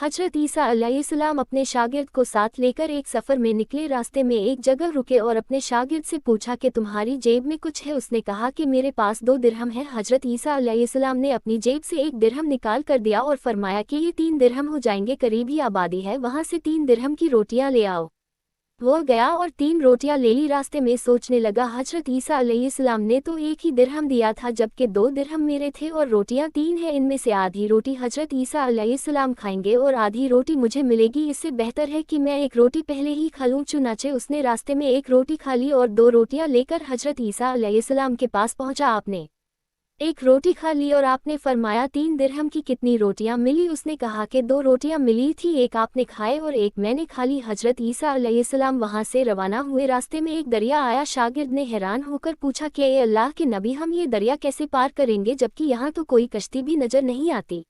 हजरत ईसा अलैहिस्सलाम अपने शागिर्द को साथ लेकर एक सफ़र में निकले। रास्ते में एक जगह रुके और अपने शागिर्द से पूछा कि तुम्हारी जेब में कुछ है। उसने कहा कि मेरे पास 2 दिरहम है। हजरत ईसा अलैहिस्सलाम ने अपनी जेब से 1 दिरहम निकाल कर दिया और फरमाया कि ये 3 दिरहम हो जाएंगे, करीब ही आबादी है, वहाँ से 3 दिरहम की रोटियाँ ले आओ। वो गया और 3 रोटियां ले ली। रास्ते में सोचने लगा, हजरत ईसा अलैहिस्सलाम ने तो 1 ही दिरहम दिया था, जबकि 2 दिरहम मेरे थे और रोटियां 3 हैं। इनमें से आधी रोटी हजरत ईसा अलैहिस्सलाम खाएंगे और आधी रोटी मुझे मिलेगी। इससे बेहतर है कि मैं 1 रोटी पहले ही खा लूं। चुनाचे उसने रास्ते में 1 रोटी खा ली और 2 रोटियां लेकर हजरत ईसा अलैहिस्सलाम के पास पहुंचा। आपने 1 रोटी खा ली और आपने फरमाया 3 दिरहम की कितनी रोटियां मिली? उसने कहा कि 2 रोटियां मिली थी, 1 आपने खाए और 1 मैंने खा ली। हजरत ईसा अलैहिस्सलाम वहां से रवाना हुए। रास्ते में एक दरिया आया। शागिर्द ने हैरान होकर पूछा कि ए अल्लाह के नबी, हम ये दरिया कैसे पार करेंगे जबकि यहाँ तो कोई कश्ती भी नजर नहीं आती?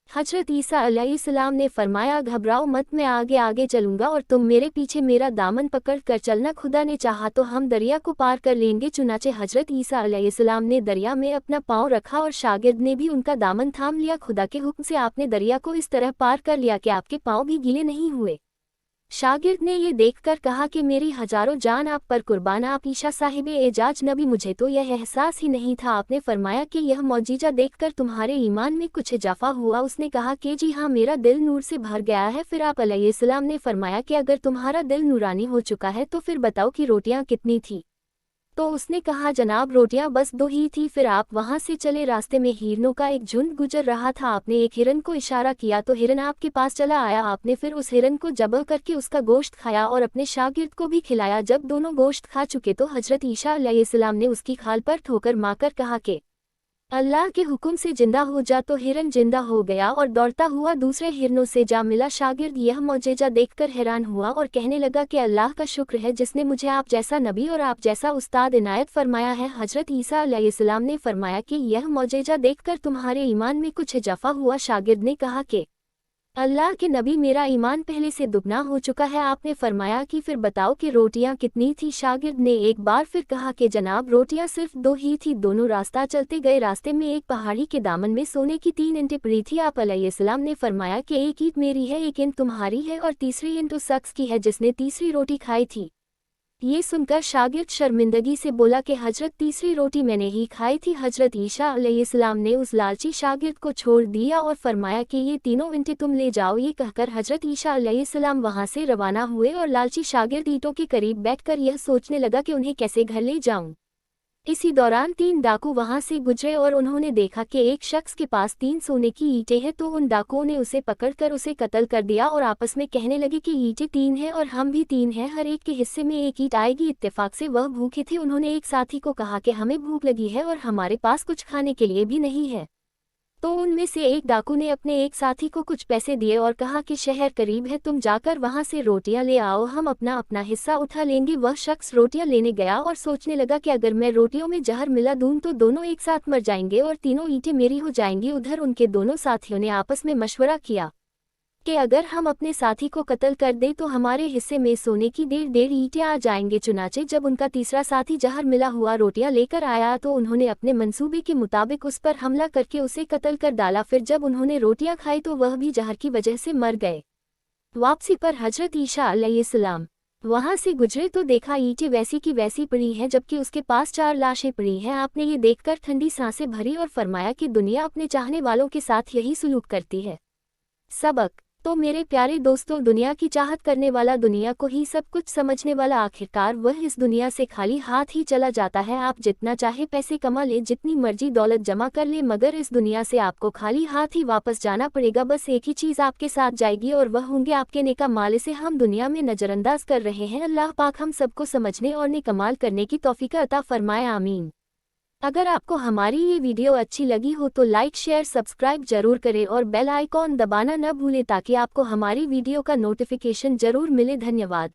हजरत ईसा अलैहिस्सलाम ने फरमाया, घबराओ मत, मैं आगे आगे चलूंगा और तुम मेरे पीछे मेरा दामन पकड़ कर चलना, खुदा ने चाहा तो हम दरिया को पार कर लेंगे। चुनाचे हजरत ईसा अलैहिस्सलाम ने दरिया में अपना पाँव रखा और शागिर्द ने भी उनका दामन थाम लिया। खुदा के हुक्म से आपने दरिया को इस तरह पार कर लिया कि आपके पाँव भी गीले नहीं हुए। शागिर्द ने ये देखकर कहा कि मेरी हजारों जान आप पर कुर्बान। आप ईशा साहिब एजाज नबी, मुझे तो यह एहसास ही नहीं था। आपने फरमाया कि यह मौजीजा देखकर तुम्हारे ईमान में कुछ इजाफा हुआ? उसने कहा कि जी हाँ, मेरा दिल नूर से भर गया है। फिर आप अलैहिस्सलाम ने फरमाया कि अगर तुम्हारा दिल नूरानी हो चुका है तो फिर बताओ कि रोटियां कितनी थी? तो उसने कहा, जनाब रोटियां बस 2 ही थी। फिर आप वहां से चले। रास्ते में हिरनों का एक झुंड गुजर रहा था। आपने एक हिरन को इशारा किया तो हिरन आपके पास चला आया। आपने फिर उस हिरन को ज़बह करके उसका गोश्त खाया और अपने शागिर्द को भी खिलाया। जब दोनों गोश्त खा चुके तो हजरत ईसा अलैहिस्सलाम ने उसकी खाल पर ठोकर मारकर कहा कि अल्लाह के हुक्म से जिंदा हो जा। तो हिरन जिंदा हो गया और दौड़ता हुआ दूसरे हिरनों से जा मिला। शागिर्द यह मौजेजा देखकर हैरान हुआ और कहने लगा कि अल्लाह का शुक्र है जिसने मुझे आप जैसा नबी और आप जैसा उस्ताद इनायत फरमाया है। हजरत ईसा अलैहिस्सलाम ने फरमाया कि यह मौजेजा देखकर तुम्हारे ईमान में कुछ इजाफा हुआ? शागिर्द ने कहा कि अल्लाह के नबी, मेरा ईमान पहले से दुगना हो चुका है। आपने फरमाया कि फिर बताओ कि रोटियां कितनी थी? शागिर्द ने एक बार फिर कहा कि जनाब रोटियां सिर्फ 2 ही थी। दोनों रास्ता चलते गए। रास्ते में एक पहाड़ी के दामन में सोने की 3 ईंटें पड़ी थी। आप अलैहिस्सलाम ने फरमाया कि 1 ईंट मेरी है, 1 ईंट तुम्हारी है और तीसरी ईंट उस शख्स की है जिसने तीसरी रोटी खाई थी। ये सुनकर शागिर्द शर्मिंदगी से बोला कि हजरत तीसरी रोटी मैंने ही खाई थी। हजरत ईसा अलैहिस्सलाम ने उस लालची शागिर्द को छोड़ दिया और फरमाया कि ये तीनों ईंटें तुम ले जाओ। ये कहकर हजरत ईसा अलैहिस्सलाम वहां से रवाना हुए और लालची शागिर्द ईंटों के करीब बैठकर यह सोचने लगा कि उन्हें कैसे घर ले जाऊं। इसी दौरान 3 डाकू वहां से गुजरे और उन्होंने देखा कि एक शख्स के पास 3 सोने की ईंटें हैं। तो उन डाकुओं ने उसे पकड़कर उसे कत्ल कर दिया और आपस में कहने लगे कि ईंटें 3 हैं और हम भी 3 हैं, हर एक के हिस्से में 1 ईंट आएगी। इत्तेफाक से वह भूखे थे। उन्होंने एक साथी को कहा कि हमें भूख लगी है और हमारे पास कुछ खाने के लिए भी नहीं है। तो उनमें से एक डाकू ने अपने एक साथी को कुछ पैसे दिए और कहा कि शहर करीब है, तुम जाकर वहां से रोटियां ले आओ, हम अपना अपना हिस्सा उठा लेंगे। वह शख्स रोटियां लेने गया और सोचने लगा कि अगर मैं रोटियों में जहर मिला दूं तो दोनों एक साथ मर जाएंगे और तीनों ईंटें मेरी हो जाएंगी। उधर उनके दोनों साथियों ने आपस में मशवरा किया कि अगर हम अपने साथी को कत्ल कर दें तो हमारे हिस्से में सोने की 1.5 ईंटें आ जाएंगे। चुनाचे जब उनका तीसरा साथी जहर मिला हुआ रोटियां लेकर आया तो उन्होंने अपने मंसूबे के मुताबिक उस पर हमला करके उसे कत्ल कर डाला। फिर जब उन्होंने रोटियां खाई तो वह भी जहर की वजह से मर गए। वापसी पर हजरत ईसा अलैहिस्सलाम वहां से गुजरे तो देखा ईंटें वैसी की वैसी पड़ी हैं जबकि उसके पास 4 लाशें पड़ी हैं। आपने ये देखकर ठंडी सांसें भरी और फरमाया कि दुनिया अपने चाहने वालों के साथ यही सलूक करती है। सबक। तो मेरे प्यारे दोस्तों, दुनिया की चाहत करने वाला, दुनिया को ही सब कुछ समझने वाला, आखिरकार वह इस दुनिया से खाली हाथ ही चला जाता है। आप जितना चाहे पैसे कमा ले, जितनी मर्जी दौलत जमा कर ले, मगर इस दुनिया से आपको खाली हाथ ही वापस जाना पड़ेगा। बस एक ही चीज़ आपके साथ जाएगी और वह होंगे आपके नेक अमाल। से हम दुनिया में नज़रअंदाज कर रहे हैं। अल्लाह पाक हम सबको समझने और नेक अमाल करने की तौफीक अता फरमाए, आमीन। अगर आपको हमारी ये वीडियो अच्छी लगी हो तो लाइक, शेयर, सब्सक्राइब जरूर करें और बेल आइकॉन दबाना न भूलें ताकि आपको हमारी वीडियो का नोटिफिकेशन जरूर मिले। धन्यवाद।